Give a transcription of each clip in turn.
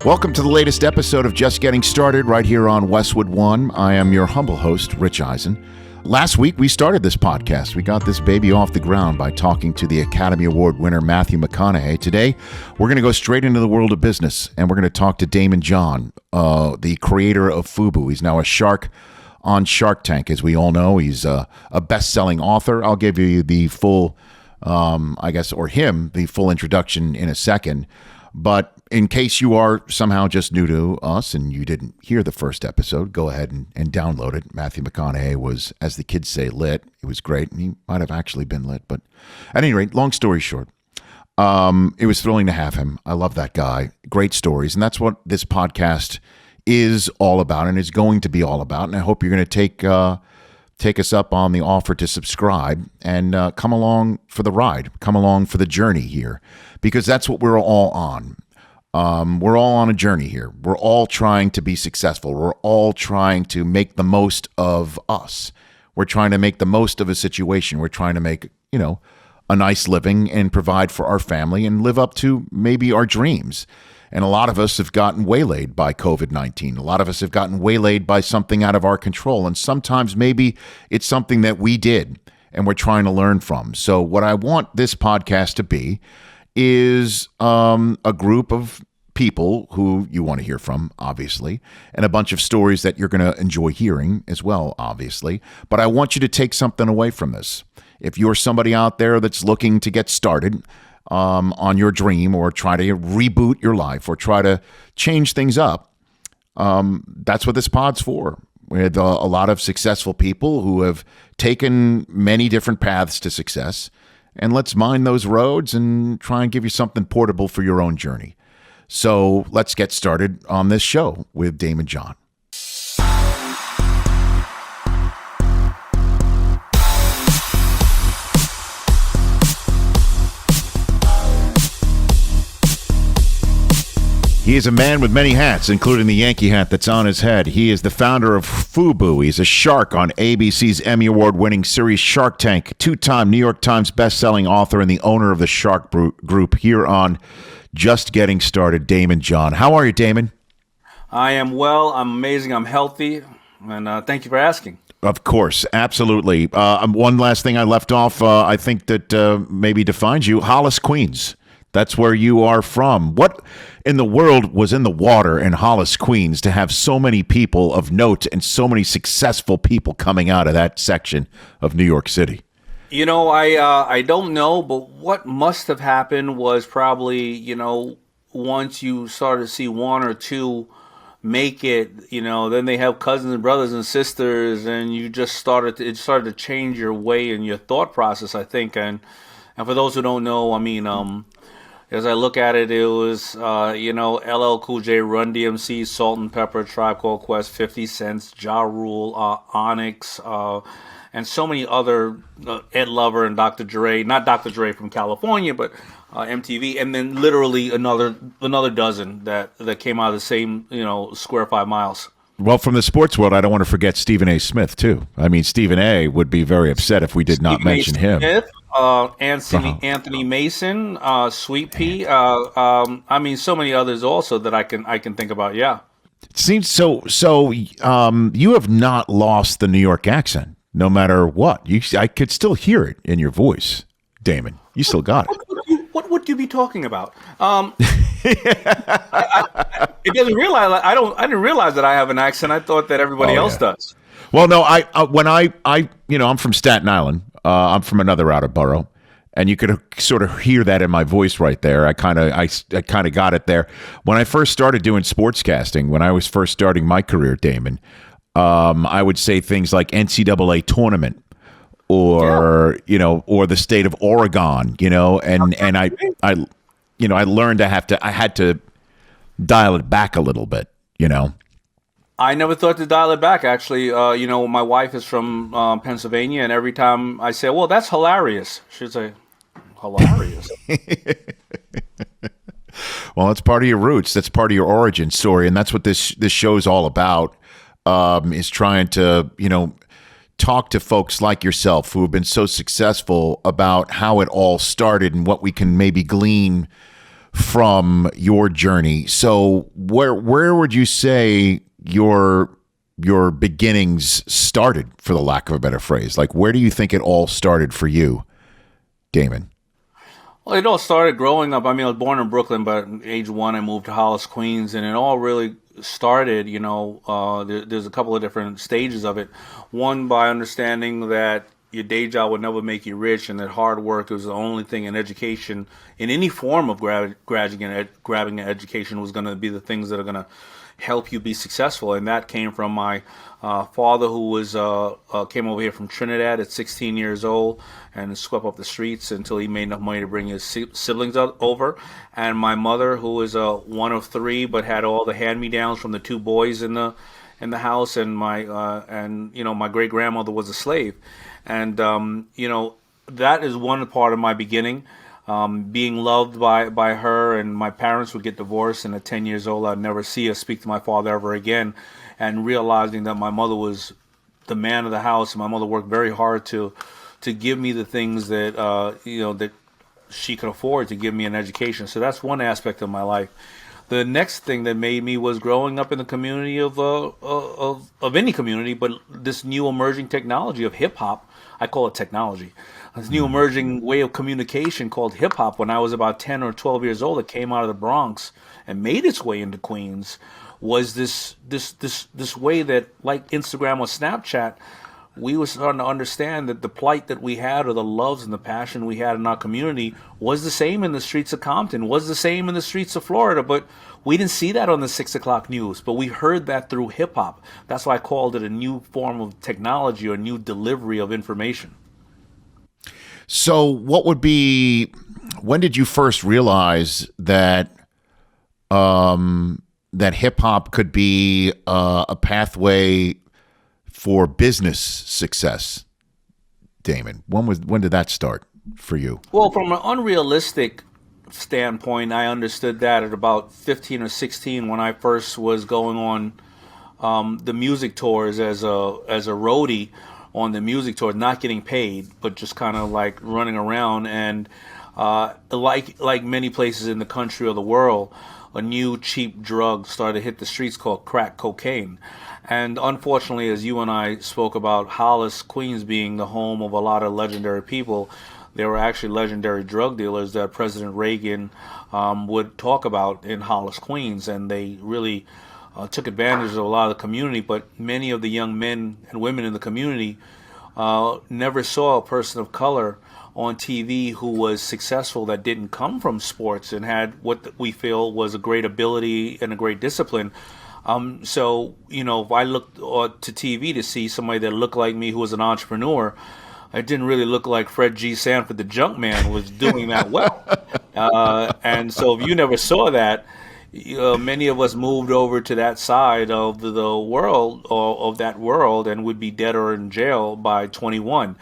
Welcome to the latest episode of Just Getting Started right here on Westwood One. I am your humble host, Rich Eisen. Last week, we started this podcast. We got this baby off the ground by talking to the Academy Award winner, Matthew McConaughey. Today, we're going to go straight into the world of business, and we're going to talk to Daymond John, the creator of FUBU. He's now a shark on Shark Tank, as we all know. He's a best-selling author. I'll give you the full, the full introduction in a second. But in case you are somehow just new to us and you didn't hear the first episode, go ahead and download it. Matthew McConaughey was, as the kids say, lit. It was great, and he might have actually been lit. But at any rate, long story short, it was thrilling to have him. I love that guy. Great stories, and that's what this podcast is all about and is going to be all about. And I hope you're going to take us up on the offer to subscribe and come along for the ride, come along for the journey here, because that's what we're all on. We're all on a journey here. We're all trying to be successful. We're all trying to make the most of us. We're trying to make the most of a situation. We're trying to make, a nice living and provide for our family and live up to maybe our dreams. And a lot of us have gotten waylaid by COVID-19. A lot of us have gotten waylaid by something out of our control. And sometimes maybe it's something that we did and we're trying to learn from. So what I want this podcast to be is a group of people who you want to hear from, obviously, and a bunch of stories that you're going to enjoy hearing as well, obviously. But I want you to take something away from this. If you're somebody out there that's looking to get started on your dream or try to reboot your life or try to change things up, that's what this pod's for. We had a lot of successful people who have taken many different paths to success, and let's mine those roads and try and give you something portable for your own journey. So let's get started on this show with Daymond John. He is a man with many hats, including the Yankee hat that's on his head. He is the founder of FUBU. He's a shark on ABC's Emmy Award-winning series Shark Tank, two-time New York Times best-selling author and the owner of the Shark Group here on Just Getting Started, Daymond John. How are you, Daymond? I am well. I'm amazing. I'm healthy. And thank you for asking. Of course. Absolutely. One last thing I left off, I think that maybe defines you, Hollis, Queens. That's where you are from. What in the world was in the water in Hollis, Queens to have so many people of note and so many successful people coming out of that section of New York City? I don't know, but what must have happened was probably, once you started to see one or two make it, then they have cousins and brothers and sisters, and you just started to change your way and your thought process, I think. And for those who don't know, as I look at it, it was, LL Cool J, Run DMC, Salt and Pepper, Tribe Called Quest, 50 Cent, Ja Rule, Onyx, and so many other, Ed Lover and Dr. Dre, not Dr. Dre from California, but MTV, and then literally another dozen that came out of the same, square 5 miles. Well, from the sports world, I don't want to forget Stephen A. Smith, too. I mean, Stephen A. would be very upset if we did not mention him. Smith, Anthony Mason, Sweet Pea. So many others also that I can think about. Yeah. It seems so. You have not lost the New York accent, no matter what. I could still hear it in your voice, Daymond. You still got it. What would you be talking about? It doesn't realize I didn't realize that I have an accent. I thought that everybody else does. Well, no. I'm from Staten Island. I'm from another outer borough, and you could sort of hear that in my voice right there. I kind of got it there when I first started doing sportscasting. When I was first starting my career, Daymond, I would say things like NCAA tournament, or or the state of Oregon, and I learned I had to dial it back a little bit, I never thought to dial it back, actually. My wife is from Pennsylvania, and every time I say, well, that's hilarious, she'd say, hilarious? Well, that's part of your roots. That's part of your origin story, and that's what this show is all about, is trying to, talk to folks like yourself who have been so successful about how it all started and what we can maybe glean from your journey. So where would you say your beginnings started, for the lack of a better phrase? Like, where do you think it all started for you, Daymond? Well, it all started growing up. I mean, I was born in Brooklyn, but at age 1, I moved to Hollis, Queens, and it all really started, there's a couple of different stages of it. One, by understanding that your day job would never make you rich, and that hard work was the only thing in education, in any form of grabbing an education, was going to be the things that are going to help you be successful. And that came from my father, who was came over here from Trinidad at 16 years old and swept up the streets until he made enough money to bring his siblings over. And my mother, who was one of 3, but had all the hand-me-downs from the 2 boys in the house. And my great grandmother was a slave. And that is one part of my beginning. Being loved by her, and my parents would get divorced, and at 10 years old I'd never see or speak to my father ever again, and realizing that my mother was the man of the house, and my mother worked very hard to give me the things that that she could afford to give me an education. So that's one aspect of my life. The next thing that made me was growing up in the community of any community, but this new emerging technology of hip hop. I call it technology. This new emerging way of communication called hip hop. When I was about 10 or 12 years old, it came out of the Bronx and made its way into Queens. Was this way that, like Instagram or Snapchat, we were starting to understand that the plight that we had, or the loves and the passion we had in our community, was the same in the streets of Compton, was the same in the streets of Florida, but we didn't see that on the 6 o'clock news, but we heard that through hip hop. That's why I called it a new form of technology, or a new delivery of information. So when did you first realize that that hip hop could be a pathway for business success, Daymond? When did that start for you? Well, from an unrealistic standpoint, I understood that at about 15 or 16, when I first was going on the music tours as a roadie on the music tours, not getting paid, but just kind of like running around. And like many places in the country or the world, a new cheap drug started to hit the streets called crack cocaine. And unfortunately, as you and I spoke about Hollis, Queens being the home of a lot of legendary people, there were actually legendary drug dealers that President Reagan would talk about in Hollis, Queens, and they really took advantage of a lot of the community. But many of the young men and women in the community never saw a person of color on TV who was successful, that didn't come from sports and had what we feel was a great ability and a great discipline. So, if I looked to TV to see somebody that looked like me who was an entrepreneur, it didn't really look like Fred G. Sanford, the junk man, was doing that well. And so if you never saw that, many of us moved over to that side of the world, or of that world, and would be dead or in jail by 21.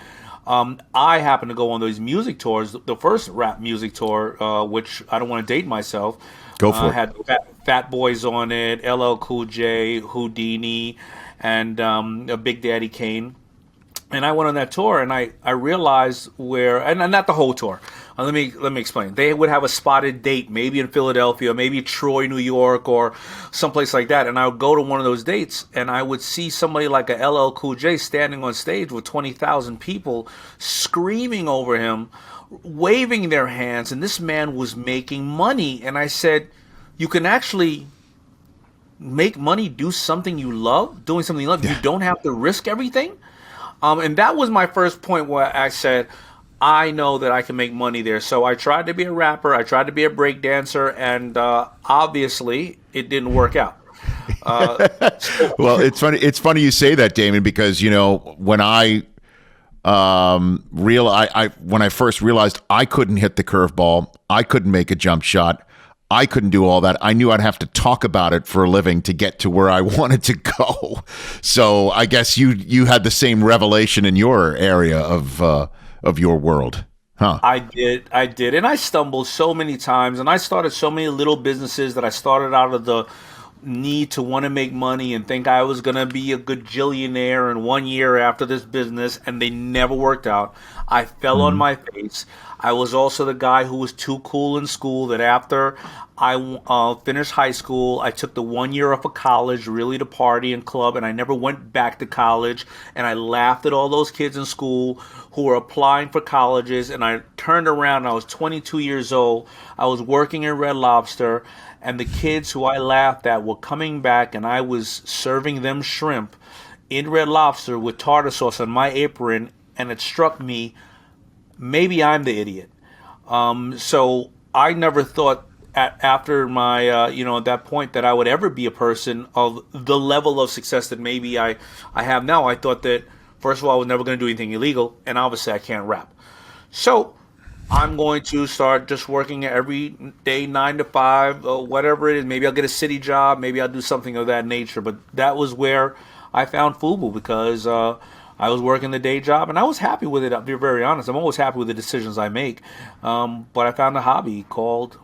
I happened to go on those music tours. The first rap music tour, which I don't want to date myself, Go for it. Had Fat Boys on it, LL Cool J, Houdini, and Big Daddy Kane. And I went on that tour, and I realized and not the whole tour. Let me explain. They would have a spotted date, maybe in Philadelphia, maybe Troy, New York, or someplace like that. And I would go to one of those dates, and I would see somebody like a LL Cool J standing on stage with 20,000 people screaming over him, waving their hands, and this man was making money. And I said, you can actually make money, do something you love, doing something you love. Yeah. You don't have to risk everything. And that was my first point, where I said, I know that I can make money there. So I tried to be a rapper, I tried to be a break dancer, and obviously it didn't work out. Well, it's funny. It's funny you say that, Daymond, because when when I first realized I couldn't hit the curveball, I couldn't make a jump shot, I couldn't do all that. I knew I'd have to talk about it for a living to get to where I wanted to go. So I guess you had the same revelation in your area of your world, huh? I did, and I stumbled so many times, and I started so many little businesses that I started out of the need to want to make money and think I was going to be a gajillionaire in 1 year after this business, and they never worked out. I fell on my face. I was also the guy who was too cool in school, that after I finished high school, I took the 1 year off of college really to party and club, and I never went back to college. And I laughed at all those kids in school who were applying for colleges, and I turned around and I was 22 years old. I was working in Red Lobster, and the kids who I laughed at were coming back, and I was serving them shrimp in Red Lobster with tartar sauce on my apron, and it struck me, maybe I'm the idiot. So I never thought after my, at that point, that I would ever be a person of the level of success that maybe I have now. I thought that, first of all, I was never going to do anything illegal, and obviously I can't rap. So I'm going to start just working every day, 9 to 5, or whatever it is. Maybe I'll get a city job. Maybe I'll do something of that nature. But that was where I found FUBU, because I was working the day job, and I was happy with it. I'll be very honest. I'm always happy with the decisions I make. But I found a hobby called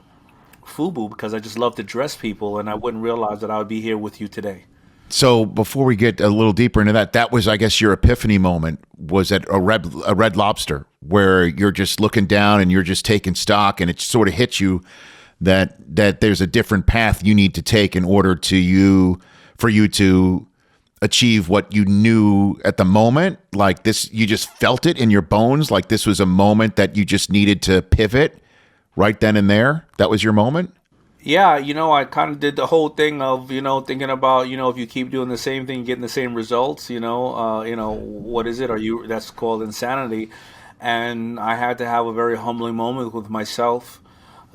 FUBU because I just love to dress people, and I wouldn't realize that I would be here with you today. So before we get a little deeper into that, that was, I guess, your epiphany moment was at a Red Lobster, where you're just looking down and you're just taking stock, and it sort of hits you that there's a different path you need to take in order for you to achieve what you knew at the moment. Like this, you just felt it in your bones. Like this was a moment that you just needed to pivot right then and there. That was your moment. Yeah, I kind of did the whole thing of, thinking about, if you keep doing the same thing, getting the same results, what is it? That's called insanity. And I had to have a very humbling moment with myself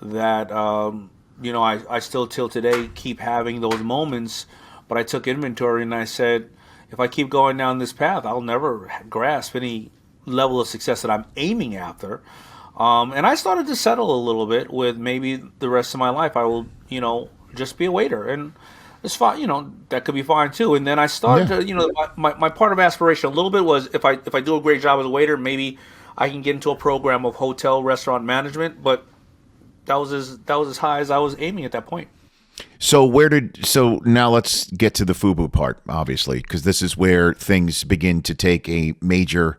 that, I still till today keep having those moments, but I took inventory and I said, if I keep going down this path, I'll never grasp any level of success that I'm aiming after. And I started to settle a little bit with maybe the rest of my life I will, just be a waiter, and it's fine. That could be fine too. And then I started to, my part of aspiration a little bit was if I do a great job as a waiter, maybe I can get into a program of hotel restaurant management. But that was as high as I was aiming at that point. So now let's get to the FUBU part, obviously, because this is where things begin to take a major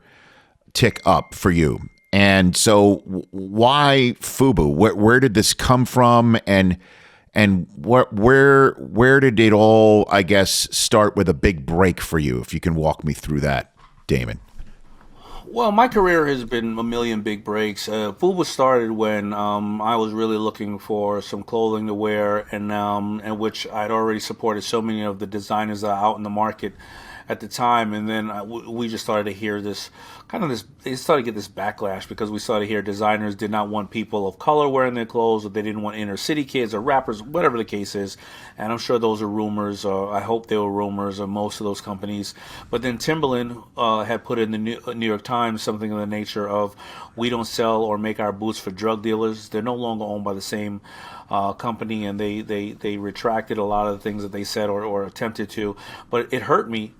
tick up for you. And so why FUBU? Where did this come from? And where did it all, I guess, start with a big break for you? If you can walk me through that, Daymond. Well, my career has been a million big breaks. FUBU started when I was really looking for some clothing to wear, and which I'd already supported so many of the designers that are out in the market at the time. And then we just started to hear they started to get this backlash because we started to hear designers did not want people of color wearing their clothes, or they didn't want inner city kids or rappers, whatever the case is. And I'm sure those are rumors, or I hope they were rumors, of most of those companies. But then Timberland had put in the New York Times something of the nature of, we don't sell or make our boots for drug dealers. They're no longer owned by the same company, and they retracted a lot of the things that they said or attempted to. But it hurt me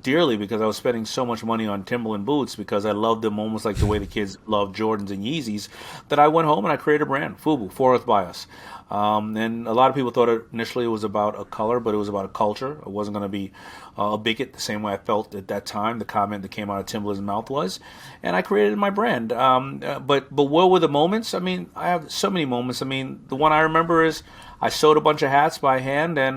dearly because I was spending so much money on Timberland boots because I loved them almost like the way the kids love Jordans and Yeezys, that I went home and I created a brand, FUBU, For Earth By Us. And a lot of people thought initially it was about a color, but it was about a culture. It wasn't going to be a bigot the same way I felt at that time. The comment that came out of Timberland's mouth was, and I created my brand. But what were the moments? I mean, I have so many moments. I mean, the one I remember is I sewed a bunch of hats by hand, and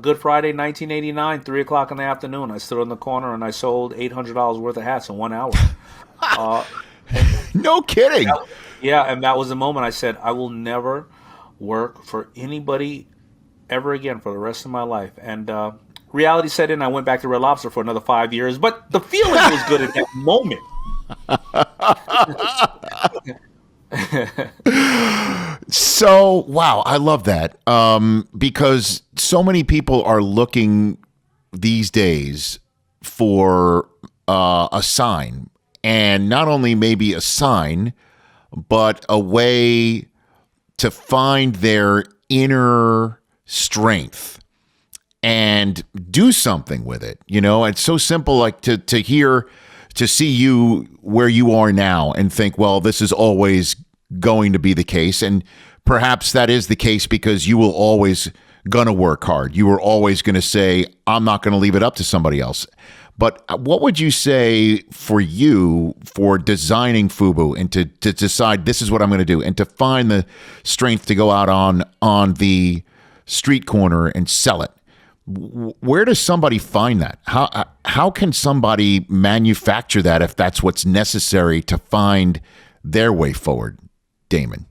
Good Friday, 1989, 3 o'clock in the afternoon, I stood on the corner and I sold $800 worth of hats in 1 hour. No kidding. And that was the moment I said, I will never work for anybody ever again for the rest of my life. And reality set in. I went back to Red Lobster for another 5 years, but the feeling was good at that moment. So, wow, I love that. Because so many people are looking these days for a sign, and not only maybe a sign, but a way to find their inner strength and do something with it. It's so simple, like to see you where you are now and think, well, this is always going to be the case. And perhaps that is the case because you will always going to work hard. You were always going to say, I'm not going to leave it up to somebody else. But what would you say for you for designing FUBU and to decide this is what I'm going to do and to find the strength to go out on the street corner and sell it? Where does somebody find that? How can somebody manufacture that if that's what's necessary to find their way forward, Daymond?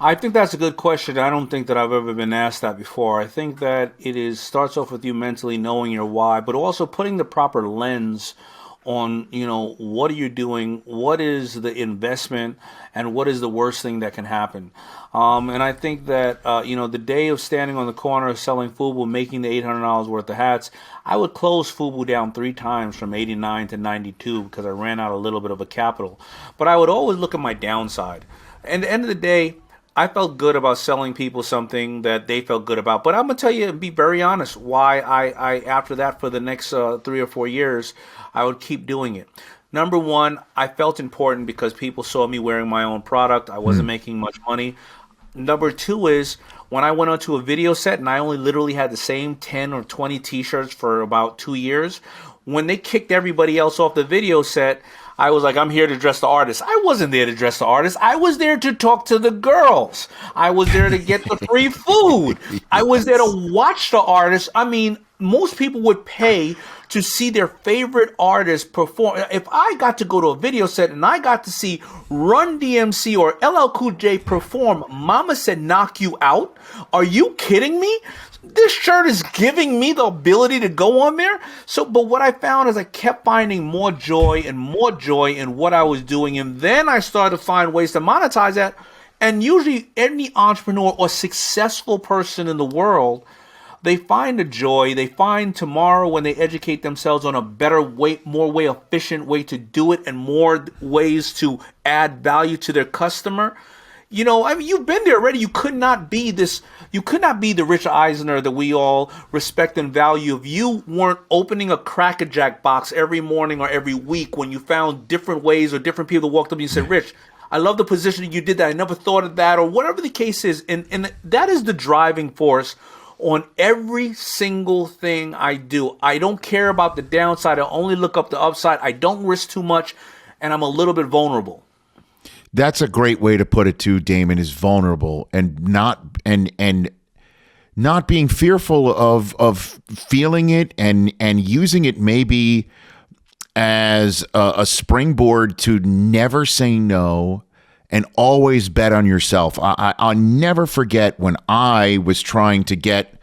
I think that's a good question. I don't think that I've ever been asked that before. I think that starts off with you mentally knowing your why, but also putting the proper lens on, what are you doing? What is the investment and what is the worst thing that can happen? And I think that, the day of standing on the corner selling FUBU, making the $800 worth of hats, I would close FUBU down 3 times from 89 to 92 because I ran out a little bit of a capital. But I would always look at my downside. And at the end of the day, I felt good about selling people something that they felt good about. But I'm going to tell you and be very honest why I after that for the next 3 or 4 years, I would keep doing it. Number one, I felt important because people saw me wearing my own product. I wasn't making much money. Number two is when I went onto a video set and I only literally had the same 10 or 20 T-shirts for about 2 years, when they kicked everybody else off the video set, I was like, I'm here to dress the artist. I wasn't there to dress the artist. I was there to talk to the girls. I was there to get the free food. I was there to watch the artist. I mean, most people would pay to see their favorite artist perform. If I got to go to a video set and I got to see Run DMC or LL Cool J perform Mama Said Knock You Out, are you kidding me? This shirt is giving me the ability to go on there. But what I found is I kept finding more joy in what I was doing. And then I started to find ways to monetize that. And usually any entrepreneur or successful person in the world, they find a joy. They find tomorrow when they educate themselves on a better way, more efficient way to do it and more ways to add value to their customer. You've been there already. You could not be the Rich Eisen that we all respect and value if you weren't opening a Cracker Jack box every morning or every week when you found different ways or different people that walked up to you and said, Rich, I love the positioning you did that. I never thought of that, or whatever the case is. And that is the driving force on every single thing I do. I don't care about the downside. I only look up the upside. I don't risk too much, and I'm a little bit vulnerable. That's a great way to put it too, Daymond, is vulnerable and not being fearful of feeling it and using it maybe as a springboard to never say no and always bet on yourself. I'll never forget when I was trying to get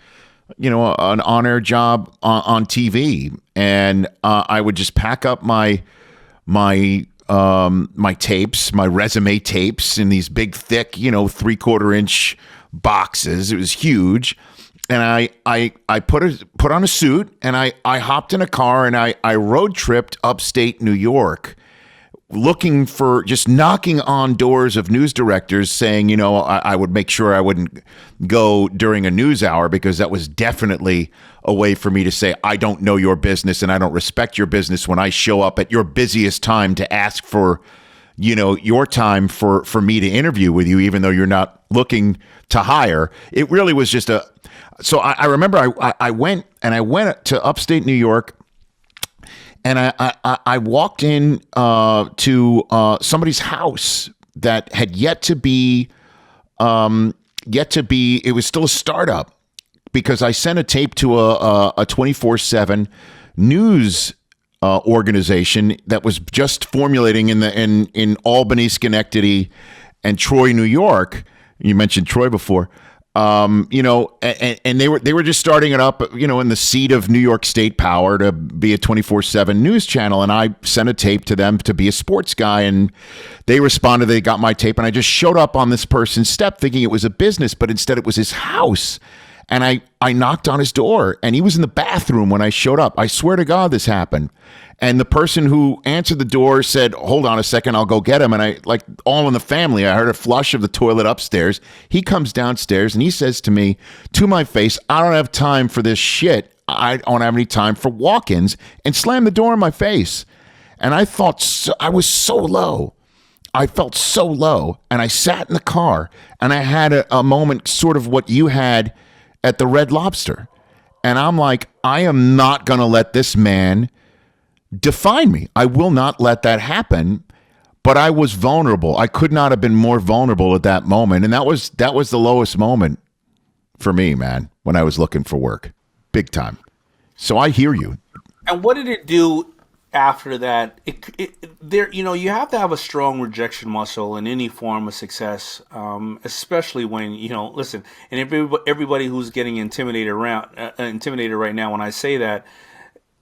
an on-air job on TV, and I would just pack up my tapes, my resume tapes in these big, thick, 3/4 inch boxes. It was huge. And I put on a suit and I hopped in a car and I road tripped upstate New York looking for, just knocking on doors of news directors saying, I would make sure I wouldn't go during a news hour because that was definitely a way for me to say, I don't know your business and I don't respect your business when I show up at your busiest time to ask for, your time for me to interview with you, even though you're not looking to hire. It really was just so I remember I went to upstate New York. And I walked in to somebody's house that had yet to be. It was still a startup because I sent a tape to a 24/7 news organization that was just formulating in Albany, Schenectady, and Troy, New York. You mentioned Troy before. And they were just starting it up, in the seat of New York State Power to be a 24/7 news channel. And I sent a tape to them to be a sports guy, and they responded. They got my tape, and I just showed up on this person's step thinking it was a business, but instead it was his house. And I knocked on his door, and he was in the bathroom when I showed up. I swear to God this happened. And the person who answered the door said, hold on a second, I'll go get him. And I, like all in the family, I heard a flush of the toilet upstairs. He comes downstairs and he says to me, to my face, I don't have time for this shit. I don't have any time for walk-ins, and slammed the door in my face. And I thought, I was so low. I felt so low. And I sat in the car and I had a moment, sort of what you had at the Red Lobster. And I'm like, I am not going to let this man define me. I will not let that happen. But I was vulnerable. I could not have been more vulnerable at that moment. And that was the lowest moment for me, man, when I was looking for work. Big time. So I hear you. And what did it do after that? You have to have a strong rejection muscle in any form of success, especially when, listen, and everybody who's getting intimidated right now when I say that,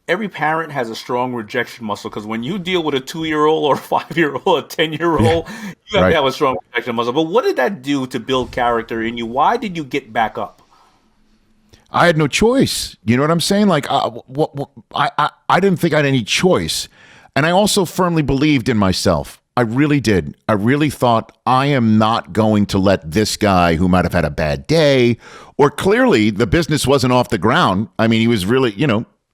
every parent has a strong rejection muscle, because when you deal with a 2-year-old or a 5-year-old, a 10-year-old, you have to have a strong rejection muscle. But what did that do to build character in you? Why did you get back up? I had no choice. You know what I'm saying? Like, I didn't think I had any choice. And I also firmly believed in myself. I really did. I really thought, I am not going to let this guy who might have had a bad day, or clearly the business wasn't off the ground. I mean, he was really,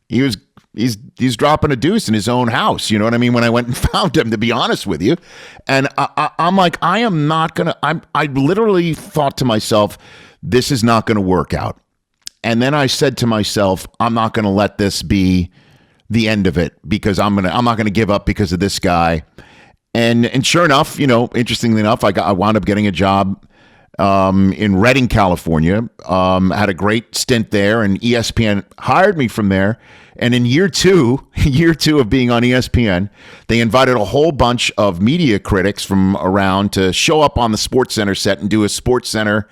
he's dropping a deuce in his own house. You know what I mean? When I went and found him, to be honest with you. And I'm like, I am not going to, I literally thought to myself, this is not going to work out. And then I said to myself, I'm not going to let this be the end of it, because I'm not going to give up because of this guy. And sure enough, interestingly enough, I wound up getting a job in Redding, California. Had a great stint there, and ESPN hired me from there. And in year two of being on ESPN, they invited a whole bunch of media critics from around to show up on the SportsCenter set and do a SportsCenter,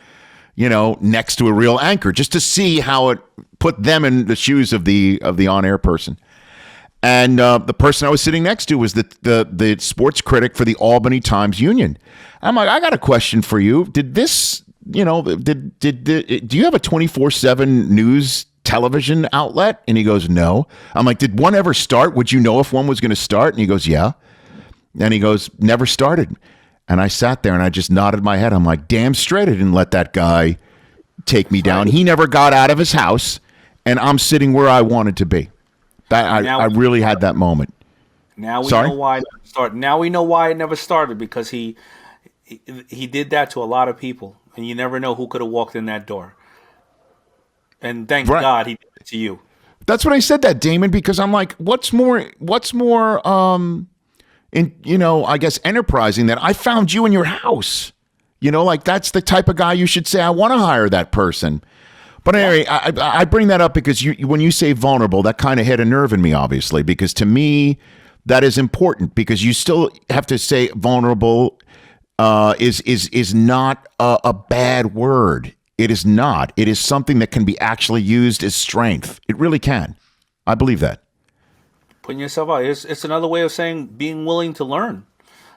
next to a real anchor, just to see how it put them in the shoes of the on-air person. And the person I was sitting next to was the sports critic for the Albany Times-Union. I'm like, I got a question for you. Did this, do you have a 24/7 news television outlet? And he goes, no. I'm like, did one ever start? Would you know if one was going to start? And he goes, yeah. And he goes, never started. And I sat there and I just nodded my head. I'm like, damn straight I didn't let that guy take me down. He never got out of his house, and I'm sitting where I wanted to be. I really had that moment. Now we know why it never started. Now we know why it never started, because he did that to a lot of people, and you never know who could have walked in that door. And thank God he did it to you. That's what I said that, Daymond, because I'm like, what's more I guess enterprising that I found you in your house. Like, that's the type of guy you should say, I want to hire that person. But anyway, I bring that up because when you say vulnerable, that kind of hit a nerve in me, obviously, because to me, that is important, because you still have to say vulnerable is not a bad word. It is not. It is something that can be actually used as strength. It really can. I believe that. Putting yourself out. It's another way of saying being willing to learn.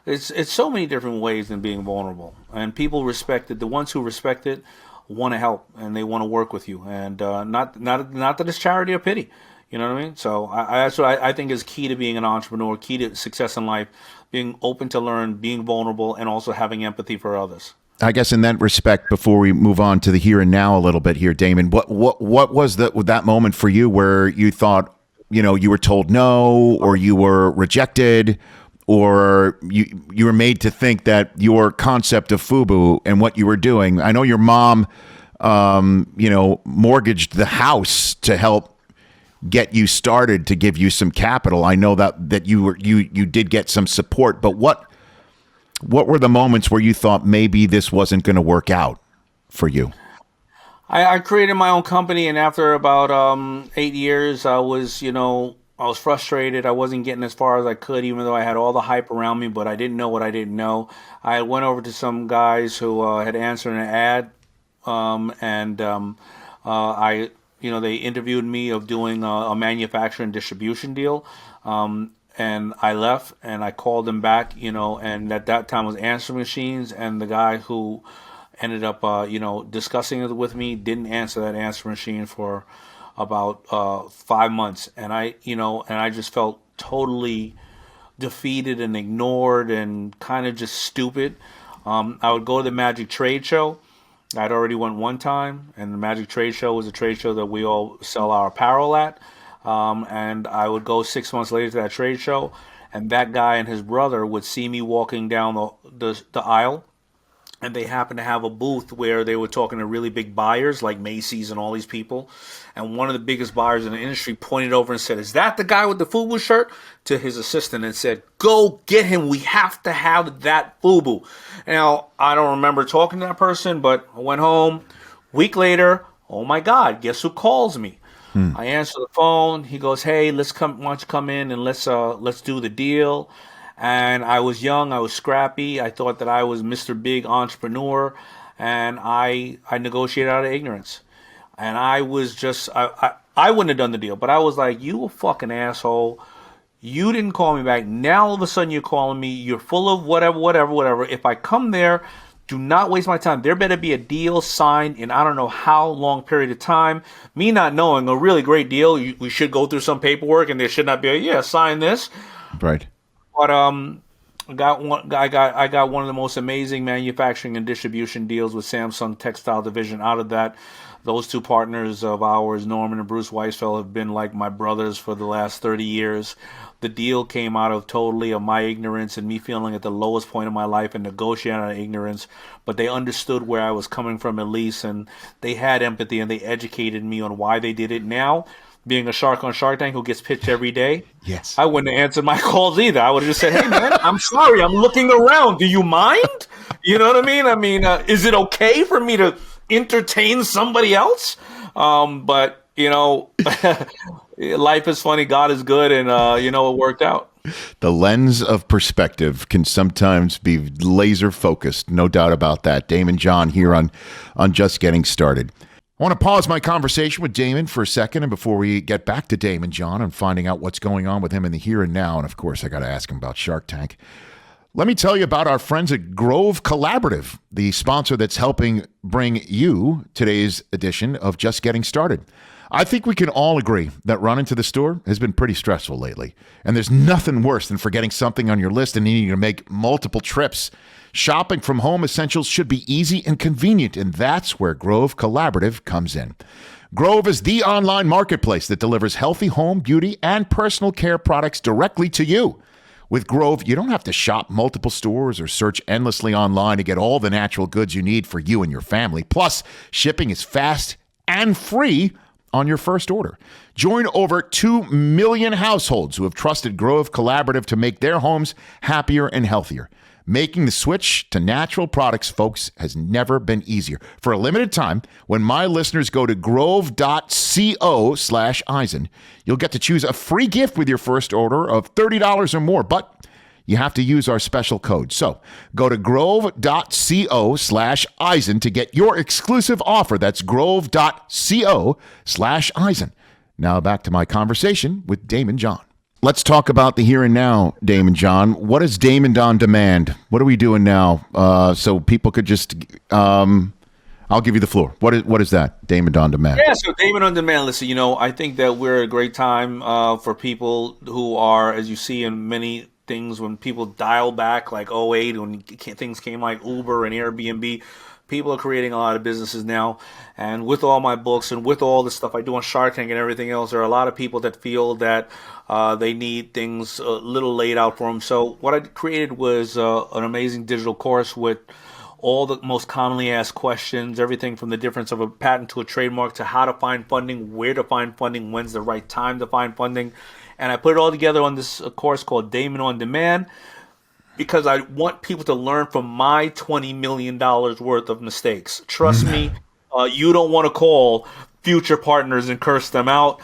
It's so many different ways than being vulnerable. And people respect it. The ones who respect it want to help, and they want to work with you. And not that it's charity or pity. You know what I mean? So that's what I think is key to being an entrepreneur, key to success in life, being open to learn, being vulnerable, and also having empathy for others. I guess in that respect, before we move on to the here and now a little bit here, Daymond, what was that moment for you where you thought, you were told no, or you were rejected, or you were made to think that your concept of FUBU and what you were doing? I know your mom, mortgaged the house to help get you started, to give you some capital. I know that you did get some support, but what were the moments where you thought maybe this wasn't going to work out for you? I created my own company, and after about 8 years, I was frustrated. I wasn't getting as far as I could, even though I had all the hype around me, but I didn't know what I didn't know. I went over to some guys who had answered an ad, they interviewed me of doing a manufacturing distribution deal. And I left, and I called them back, and at that time it was answering machines, and the guy who ended up, discussing it with me didn't answer that answering machine for about 5 months. And I just felt totally defeated and ignored and kind of just stupid. I would go to the Magic Trade Show. I'd already went one time, and the Magic Trade Show was a trade show that we all sell our apparel at. And I would go 6 months later to that trade show, and that guy and his brother would see me walking down the aisle, and they happened to have a booth where they were talking to really big buyers like Macy's and all these people. And one of the biggest buyers in the industry pointed over and said, "Is that the guy with the FUBU shirt?" to his assistant and said, "Go get him. We have to have that FUBU." Now, I don't remember talking to that person, but I went home. Week later, oh my God, guess who calls me? I answer the phone. He goes, "Hey, why don't you come in and let's do the deal." And I was young, I was scrappy. I thought that I was Mr. Big Entrepreneur, and I negotiated out of ignorance. And I was just, I wouldn't have done the deal, but I was like, "You a fucking asshole. You didn't call me back. Now all of a sudden you're calling me. You're full of whatever. If I come there, do not waste my time. There better be a deal signed in I don't know how long period of time." Me not knowing a really great deal, we should go through some paperwork, and there should not be sign this. Right. But I got one of the most amazing manufacturing and distribution deals with Samsung Textile Division. Out of that, those two partners of ours, Norman and Bruce Weisfeld, have been like my brothers for the last 30 years. The deal came out of totally of my ignorance and me feeling at the lowest point of my life and negotiating out of ignorance. But they understood where I was coming from at least, and they had empathy and they educated me on why they did it. Now, being a shark on Shark Tank who gets pitched every day, yes, I wouldn't have answered my calls either. I would have just said, "Hey, man, I'm sorry. I'm looking around. Do you mind?" You know what I mean? Is it okay for me to entertain somebody else? But, life is funny. God is good. And, it worked out. The lens of perspective can sometimes be laser focused. No doubt about that. Daymond John here on Just Getting Started. I want to pause my conversation with Daymond for a second, and before we get back to Daymond John and finding out what's going on with him in the here and now, and of course I got to ask him about Shark Tank, let me tell you about our friends at Grove Collaborative, the sponsor that's helping bring you today's edition of Just Getting Started. I think we can all agree that running to the store has been pretty stressful lately, and there's nothing worse than forgetting something on your list and needing to make multiple trips. Shopping from home essentials should be easy and convenient, and that's where Grove Collaborative comes in. Grove is the online marketplace that delivers healthy home, beauty, and personal care products directly to you. With Grove, you don't have to shop multiple stores or search endlessly online to get all the natural goods you need for you and your family. Plus, shipping is fast and free on your first order. Join over 2 million households who have trusted Grove Collaborative to make their homes happier and healthier. Making the switch to natural products, folks, has never been easier. For a limited time, when my listeners go to grove.co/Eisen, you'll get to choose a free gift with your first order of $30 or more, but you have to use our special code. So go to grove.co/Eisen to get your exclusive offer. That's grove.co/Eisen. Now back to my conversation with Daymond John. Let's talk about the here and now, Daymond John. What is Daymond on Demand? What are we doing now? So people could just, I'll give you the floor. What is that, Daymond on Demand? Yeah, so Daymond on Demand, listen, I think that we're a great time for people who are, as you see in many things, when people dial back like '08, when things came like Uber and Airbnb, people are creating a lot of businesses now. And with all my books and with all the stuff I do on Shark Tank and everything else, there are a lot of people that feel that they need things a little laid out for them. So what I created was an amazing digital course with all the most commonly asked questions, everything from the difference of a patent to a trademark to how to find funding, where to find funding, when's the right time to find funding. And I put it all together on this course called Daymond on Demand, because I want people to learn from my $20 million worth of mistakes. Trust me, you don't want to call future partners and curse them out.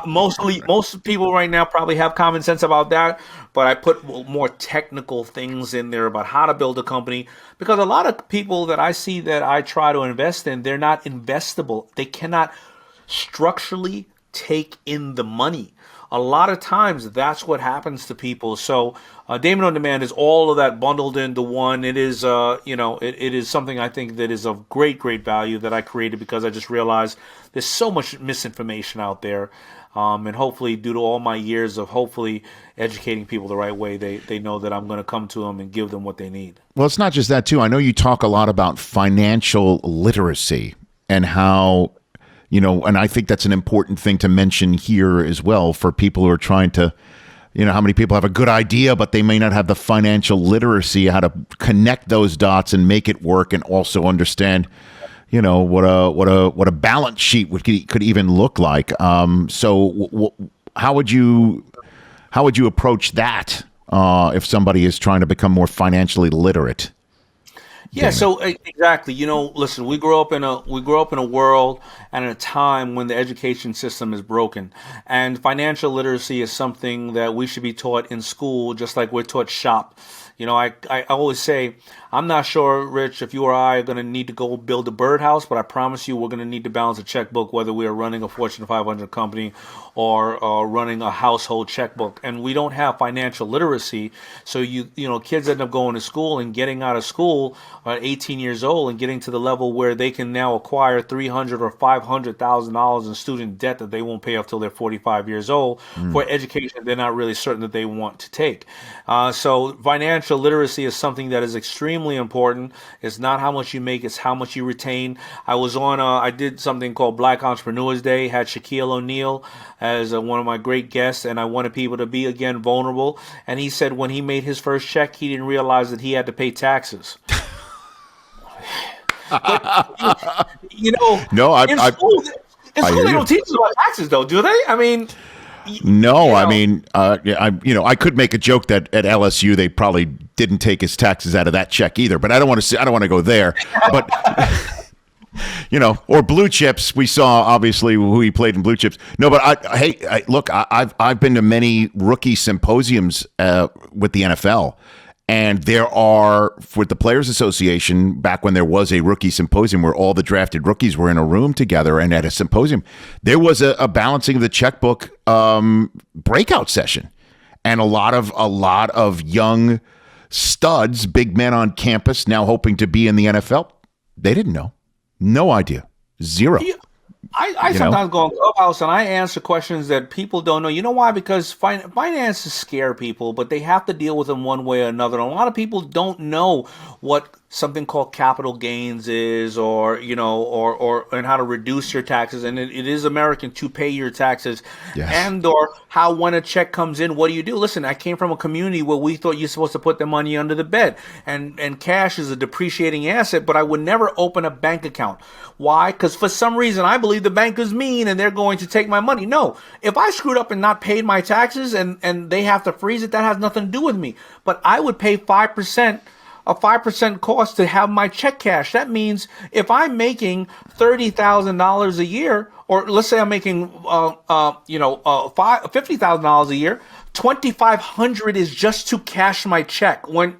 Most people right now probably have common sense about that, but I put more technical things in there about how to build a company, because a lot of people that I see that I try to invest in, they're not investable. They cannot structurally take in the money. A lot of times that's what happens to people. So Daymond on Demand is all of that bundled into one. It is, it is something I think that is of great, great value that I created because I just realized there's so much misinformation out there. And hopefully, due to all my years of hopefully educating people the right way, they know that I'm going to come to them and give them what they need. Well, it's not just that, too. I know you talk a lot about financial literacy and how, and I think that's an important thing to mention here as well for people who are trying to, how many people have a good idea, but they may not have the financial literacy, how to connect those dots and make it work, and also understand, what a balance sheet could even look like. So how would you approach that if somebody is trying to become more financially literate? Yeah, so exactly. Listen, we grew up in a world and in a time when the education system is broken, and financial literacy is something that we should be taught in school, just like we're taught shop. I always say, I'm not sure, Rich, if you or I are going to need to go build a birdhouse, but I promise you we're going to need to balance a checkbook, whether we are running a Fortune 500 company or running a household checkbook. And we don't have financial literacy. So, kids end up going to school and getting out of school at 18 years old and getting to the level where they can now acquire $300,000 or $500,000 in student debt that they won't pay off till they're 45 years old for education they're not really certain that they want to take. So financial literacy is something that is extremely important. It's not how much you make, it's how much you retain. I did something called Black Entrepreneurs Day, had Shaquille O'Neal as one of my great guests, and I wanted people to be, again, vulnerable. And he said when he made his first check, he didn't realize that he had to pay taxes. But, No, in school they don't teach us about taxes, though, do they? I mean... No, I mean, I could make a joke that at LSU they probably didn't take his taxes out of that check either, but I don't want to go there. But or Blue Chips. We saw obviously who he played in Blue Chips. No, but I've been to many rookie symposiums with the NFL. And there are, with the Players Association, back when there was a rookie symposium where all the drafted rookies were in a room together, and at a symposium, there was a balancing of the checkbook breakout session. And a lot of young studs, big men on campus, now hoping to be in the NFL, they didn't know. No idea. Zero. I sometimes go on Clubhouse and I answer questions that people don't know. You know why? Because finances scare people, but they have to deal with them one way or another. And a lot of people don't know what something called capital gains is, or and how to reduce your taxes. And it is American to pay your taxes. Yes. And or how, when a check comes in, what do you do? Listen, I came from a community where we thought you're supposed to put the money under the bed, and cash is a depreciating asset, but I would never open a bank account. Why? Because for some reason I believe the bank is mean and they're going to take my money. No, if I screwed up and not paid my taxes and they have to freeze it, that has nothing to do with me. But I would pay 5%. A 5% cost to have my check cash. That means if I'm making $30,000 a year, or let's say I'm making $50,000 a year, $2,500 is just to cash my check. When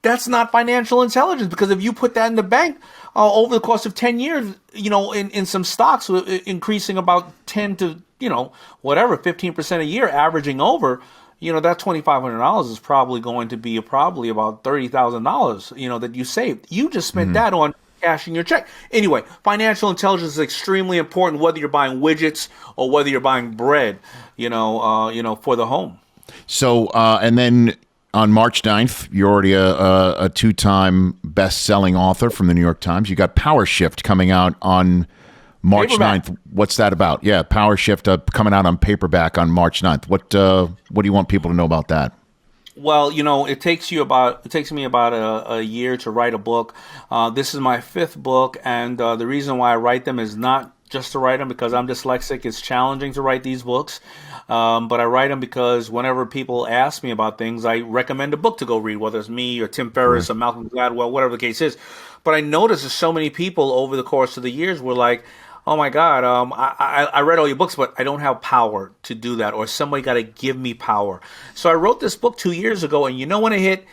that's not financial intelligence, because if you put that in the bank over the course of 10 years, in some stocks increasing about 10 to 15% a year, averaging over. That $2,500 is probably going to be probably about $30,000, that you saved. You just spent that on cashing your check. Anyway, financial intelligence is extremely important, whether you're buying widgets or whether you're buying bread, for the home. So, and then on March 9th, you're already a two-time best-selling author from the New York Times. You got Powershift coming out on March paperback. 9th. What's that about? Yeah, Powershift coming out on paperback on March 9th. What do you want people to know about that? Well, it takes me about a year to write a book. This is my fifth book, and the reason why I write them is not just to write them because I'm dyslexic. It's challenging to write these books, but I write them because whenever people ask me about things, I recommend a book to go read, whether it's me or Tim Ferriss or Malcolm Gladwell, whatever the case is. But I noticed that so many people over the course of the years were like, oh my God, I read all your books, but I don't have power to do that, or somebody got to give me power. So I wrote this book 2 years ago, and you know when it hit?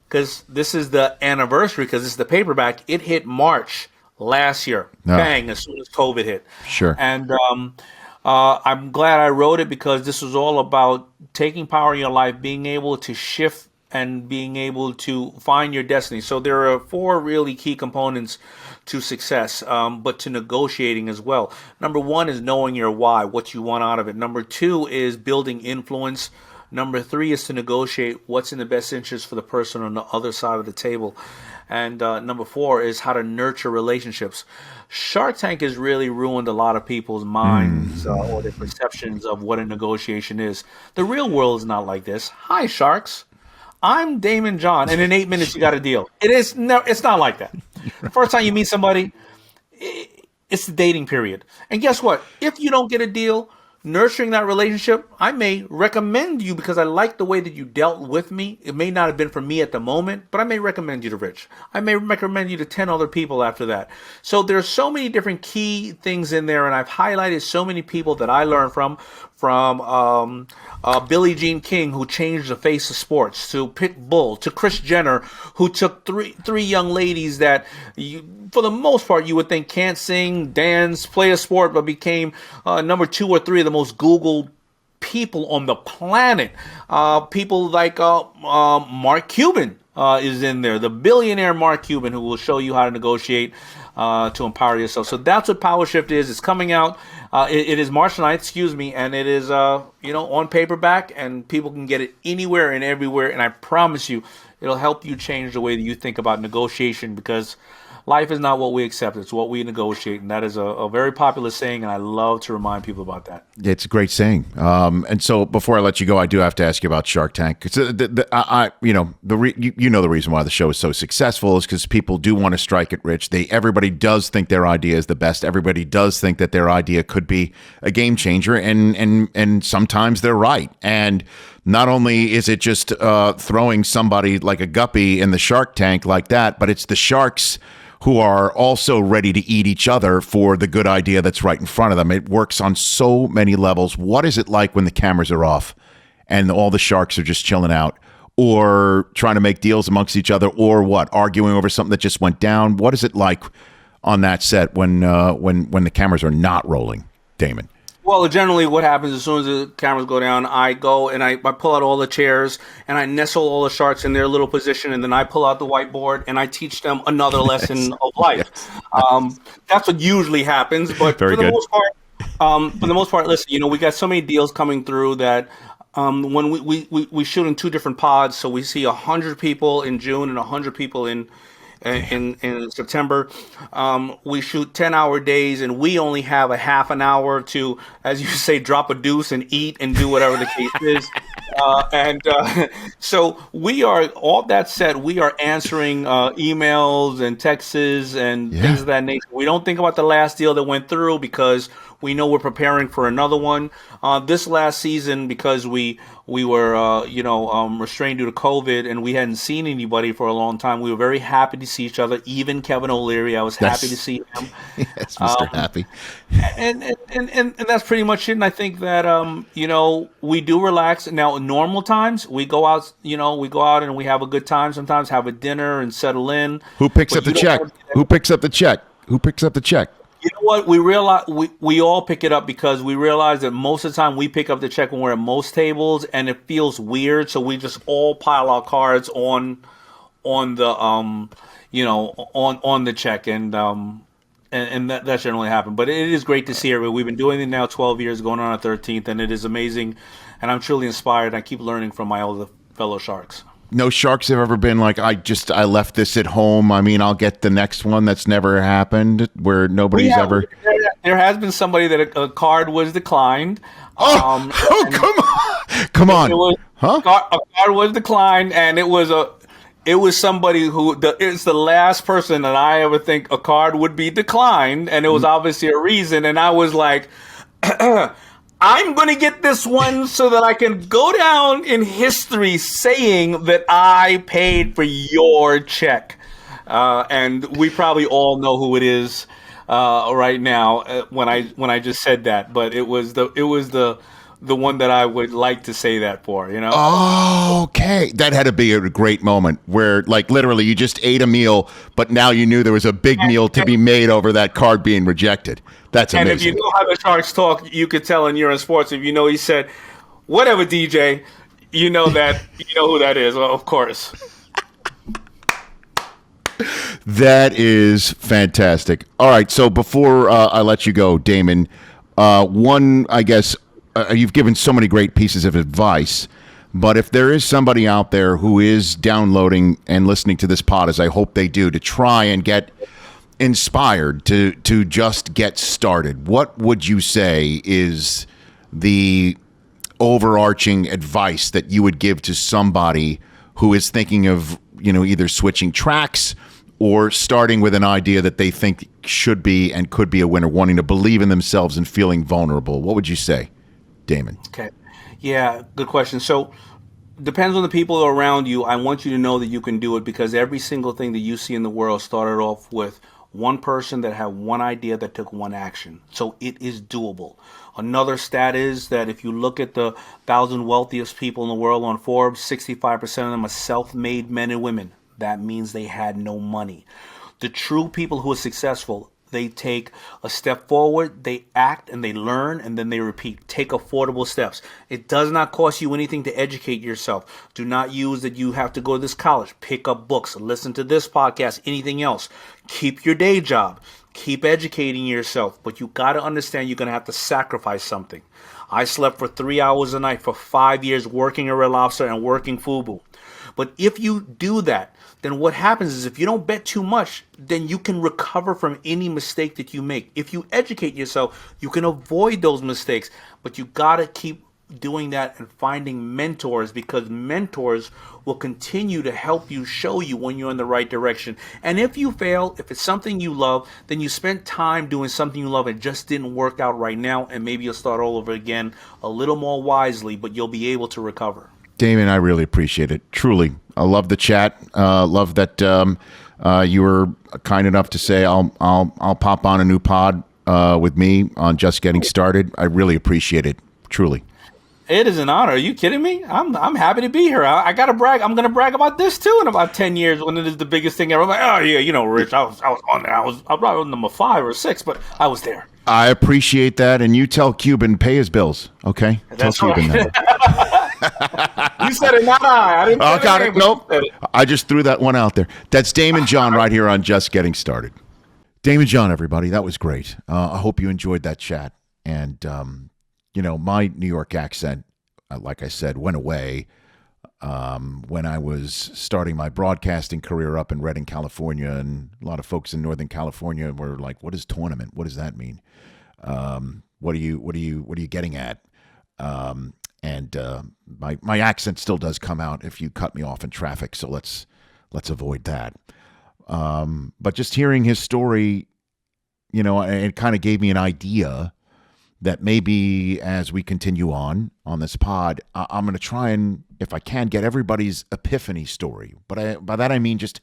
Because this is the anniversary, because this is the paperback. It hit March last year. No. Bang, as soon as COVID hit. Sure. And I'm glad I wrote it because this was all about taking power in your life, being able to shift and being able to find your destiny. So there are 4 really key components to success, but to negotiating as well. Number 1 is knowing your why, what you want out of it. Number 2 is building influence. Number 3 is to negotiate what's in the best interest for the person on the other side of the table. And number 4 is how to nurture relationships. Shark Tank has really ruined a lot of people's minds or their perceptions of what a negotiation is. The real world is not like this. Hi, sharks. I'm Daymond John, and in 8 minutes you got a deal. It's not like that. The first time you meet somebody, it's the dating period. And guess what? If you don't get a deal, nurturing that relationship, I may recommend you because I like the way that you dealt with me. It may not have been for me at the moment, but I may recommend you to Rich. I may recommend you to 10 other people after that. So there's so many different key things in there, and I've highlighted so many people that I learned from Billie Jean King, who changed the face of sports, to Pitbull, to Kris Jenner, who took three young ladies that, for the most part, you would think can't sing, dance, play a sport, but became number 2 or 3 of the most Googled people on the planet. People like Mark Cuban is in there, the billionaire Mark Cuban, who will show you how to negotiate to empower yourself. So that's what Powershift is. It's coming out. It is March 9th, and it is on paperback, and people can get it anywhere and everywhere. And I promise you, it'll help you change the way that you think about negotiation, because life is not what we accept, it's what we negotiate. And that is a very popular saying, and I love to remind people about that. It's a great saying. And so before I let you go, I do have to ask you about Shark Tank. The reason why the show is so successful is because people do want to strike it rich. Everybody does think their idea is the best. Everybody does think that their idea could be a game changer, and sometimes they're right. And not only is it just throwing somebody like a guppy in the Shark Tank like that, but it's the sharks who are also ready to eat each other for the good idea that's right in front of them. It works on so many levels. What is it like when the cameras are off and all the sharks are just chilling out, or trying to make deals amongst each other, or arguing over something that just went down? What is it like on that set when the cameras are not rolling, Daymond? Well, generally what happens as soon as the cameras go down, I go and I pull out all the chairs and I nestle all the sharks in their little position, and then I pull out the whiteboard and I teach them another lesson of life. Yes. That's what usually happens. But for the most part, listen, we got so many deals coming through that when we shoot in 2 different pods, so we see 100 people in June and 100 people in September. We shoot 10-hour days, and we only have a half an hour to, as you say, drop a deuce and eat and do whatever the case is. So we are, all that said, we are answering emails and texts and things of that nature. We don't think about the last deal that went through because we know we're preparing for another one. This last season, because we were restrained due to COVID and we hadn't seen anybody for a long time, we were very happy to see each other. Even Kevin O'Leary, I was happy to see him. Yes, Mr. Happy. And that's pretty much it. And I think that we do relax. Now, in normal times, we go out. We go out and we have a good time. Sometimes have a dinner and settle in. Who picks up the check? Who picks up the check? Who picks up the check? You know what? We realize we all pick it up because we realize that most of the time we pick up the check when we're at most tables, and it feels weird. So we just all pile our cards on the on the check, and that generally happens. But it is great to see everybody. We've been doing it now 12 years, going on our 13th, and it is amazing. And I'm truly inspired. I keep learning from my older fellow sharks. No sharks have ever been like, I left this at home. I mean, I'll get the next one. That's never happened, where nobody's ever. There has been somebody that a card was declined. Come on. A card was declined, and it was somebody who it's the last person that I ever think a card would be declined, and it was obviously a reason. And I was like, I'm going to get this one so that I can go down in history saying that I paid for your check. And we probably all know who it is right now when I just said that. But it was the one that I would like to say that for, Oh, okay. That had to be a great moment where, like, literally you just ate a meal, but now you knew there was a big meal to be made over that card being rejected. That's amazing. And if you know how the Sharks talk, you could tell in You're in Sports. If he said, whatever, DJ, you know who that is, well, of course. That is fantastic. All right, so before I let you go, Daymond, you've given so many great pieces of advice, But if there is somebody out there who is downloading and listening to this pod, as I hope they do, to try and get inspired to just get started, what would you say is the overarching advice that you would give to somebody who is thinking of, either switching tracks or starting with an idea that they think should be and could be a winner, wanting to believe in themselves and feeling vulnerable? What would you say, Daymond? Okay. Yeah, good question. So, depends on the people around you. I want you to know that you can do it, because every single thing that you see in the world started off with one person that had one idea that took one action. So it is doable. Another stat is that if you look at the 1,000 wealthiest people in the world on Forbes, 65% of them are self-made men and women. That means they had no money. The true people who are successful, they take a step forward, they act, and they learn, and then they repeat. Take affordable steps. It does not cost you anything to educate yourself. Do not use that you have to go to this college. Pick up books, listen to this podcast, anything else. Keep your day job. Keep educating yourself. But you got to understand you're going to have to sacrifice something. I slept for 3 hours a night for 5 years working at Red Lobster and working FUBU. But if you do that, then what happens is if you don't bet too much, then you can recover from any mistake that you make. If you educate yourself, you can avoid those mistakes. But you got to keep doing that and finding mentors, because mentors will continue to help you, show you when you're in the right direction. And if you fail, if it's something you love, then you spent time doing something you love and just didn't work out right now, and maybe you'll start all over again a little more wisely, but you'll be able to recover. Daymond, I really appreciate it. Truly. I love the chat. Love that you were kind enough to say I'll pop on a new pod with me on Just Getting Started. I really appreciate it. Truly. It is an honor. Are you kidding me? I'm happy to be here. I got to brag. I'm going to brag about this too in about 10 years when it is the biggest thing ever. I'm like, oh yeah, Rich, I was on there. I was probably number 5 or 6, but I was there. I appreciate that. And you tell Cuban pay his bills. Okay. That's tell Cuban right. You said it, not I. I didn't. Oh, got it. Nope. I just threw that one out there. That's Daymond John right here on Just Getting Started. Daymond John, everybody. That was great. I hope you enjoyed that chat. And, my New York accent, like I said, went away when I was starting my broadcasting career up in Redding, California. And a lot of folks in Northern California were like, what is tournament? What does that mean? What are you getting at? And my accent still does come out if you cut me off in traffic, so let's avoid that. But just hearing his story, it kind of gave me an idea that maybe as we continue on this pod, I'm going to try and, if I can, get everybody's epiphany story. But by that I mean just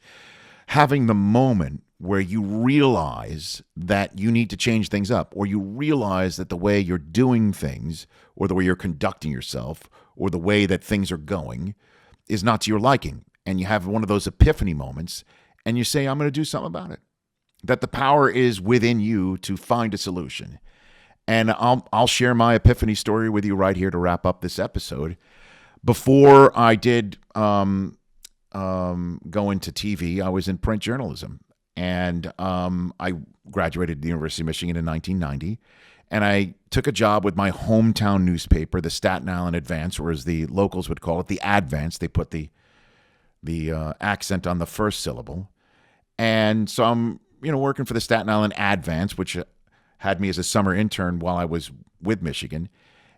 having the moment where you realize that you need to change things up, or you realize that the way you're doing things, or the way you're conducting yourself, or the way that things are going is not to your liking. And you have one of those epiphany moments and you say, I'm going to do something about it. That the power is within you to find a solution. And I'll share my epiphany story with you right here to wrap up this episode. Before I did go into TV, I was in print journalism. And I graduated the University of Michigan in 1990, and I took a job with my hometown newspaper, the Staten Island Advance, or as the locals would call it, the Advance. They put the accent on the first syllable. And so I'm, working for the Staten Island Advance, which had me as a summer intern while I was with Michigan.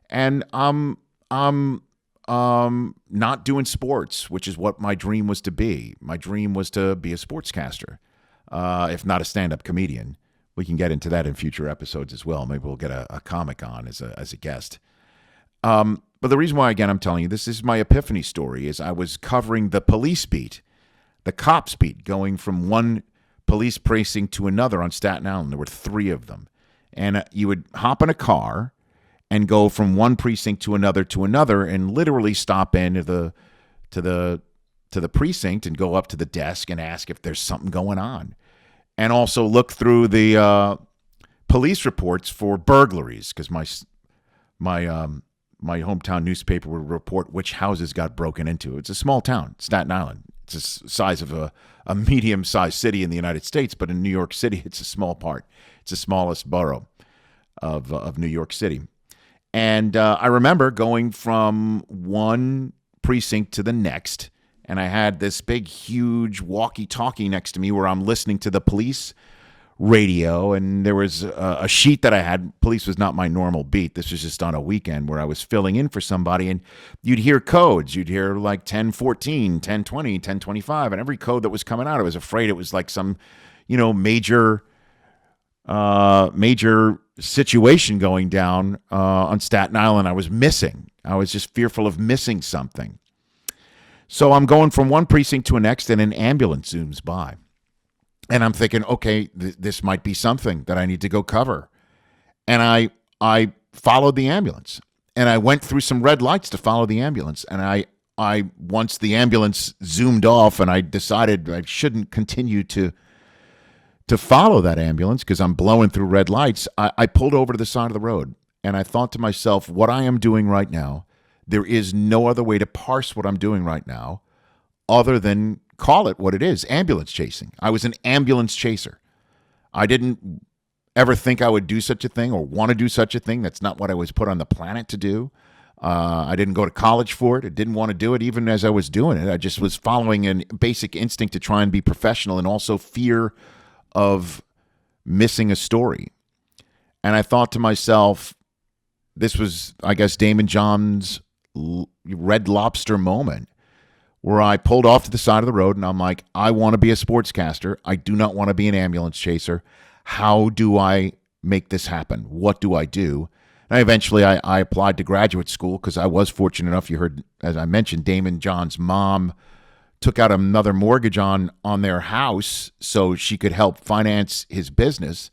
And I'm not doing sports, which is what my dream was to be. My dream was to be a sportscaster. If not a stand-up comedian. We can get into that in future episodes as well. Maybe we'll get a comic on as a guest. But the reason why, again, I'm telling you, this is my epiphany story, is I was covering the police beat, the cops beat, going from one police precinct to another on Staten Island. There were 3 of them. And you would hop in a car and go from one precinct to another and literally stop in to the precinct and go up to the desk and ask if there's something going on. And also look through the police reports for burglaries, because my hometown newspaper would report which houses got broken into. It's a small town, Staten Island. It's the size of a medium-sized city in the United States, but in New York City, it's a small part. It's the smallest borough of New York City. And I remember going from one precinct to the next, and I had this big, huge walkie-talkie next to me where I'm listening to the police radio, and there was a sheet that I had. Police was not my normal beat. This was just on a weekend where I was filling in for somebody, and you'd hear codes. You'd hear like 1014, 1020, 1025, and every code that was coming out, I was afraid it was like some, major situation going down on Staten Island. I was just fearful of missing something. So I'm going from one precinct to the next, and an ambulance zooms by. And I'm thinking, okay, this might be something that I need to go cover. And I followed the ambulance. And I went through some red lights to follow the ambulance. And I once the ambulance zoomed off, and I decided I shouldn't continue to follow that ambulance because I'm blowing through red lights, I pulled over to the side of the road. And I thought to myself, what I am doing right now, there is no other way to parse what I'm doing right now other than call it what it is, ambulance chasing. I was an ambulance chaser. I didn't ever think I would do such a thing or want to do such a thing. That's not what I was put on the planet to do. I didn't go to college for it. I didn't want to do it even as I was doing it. I just was following a basic instinct to try and be professional, and also fear of missing a story. And I thought to myself, this was, I guess, Daymond John's Red Lobster moment, where I pulled off to the side of the road and I'm like, I want to be a sportscaster. I do not want to be an ambulance chaser. How do I make this happen? What do I do? And eventually I applied to graduate school because I was fortunate enough, you heard, as I mentioned, Daymond John's mom took out another mortgage on their house so she could help finance his business.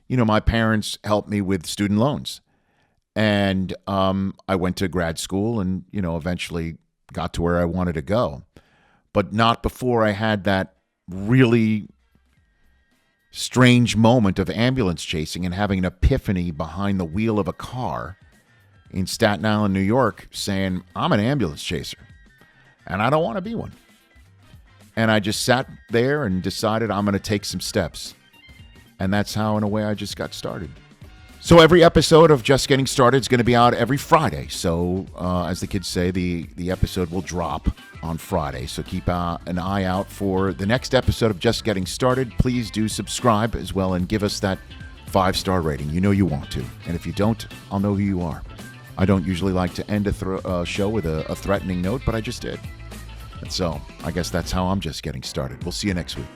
My parents helped me with student loans. And I went to grad school and, eventually got to where I wanted to go. But not before I had that really strange moment of ambulance chasing and having an epiphany behind the wheel of a car in Staten Island, New York, saying, I'm an ambulance chaser and I don't want to be one. And I just sat there and decided I'm going to take some steps. And that's how, in a way, I just got started. So every episode of Just Getting Started is going to be out every Friday. So as the kids say, the episode will drop on Friday. So keep an eye out for the next episode of Just Getting Started. Please do subscribe as well and give us that 5-star rating. You know you want to. And if you don't, I'll know who you are. I don't usually like to end a show with a threatening note, but I just did. And so I guess that's how I'm just getting started. We'll see you next week.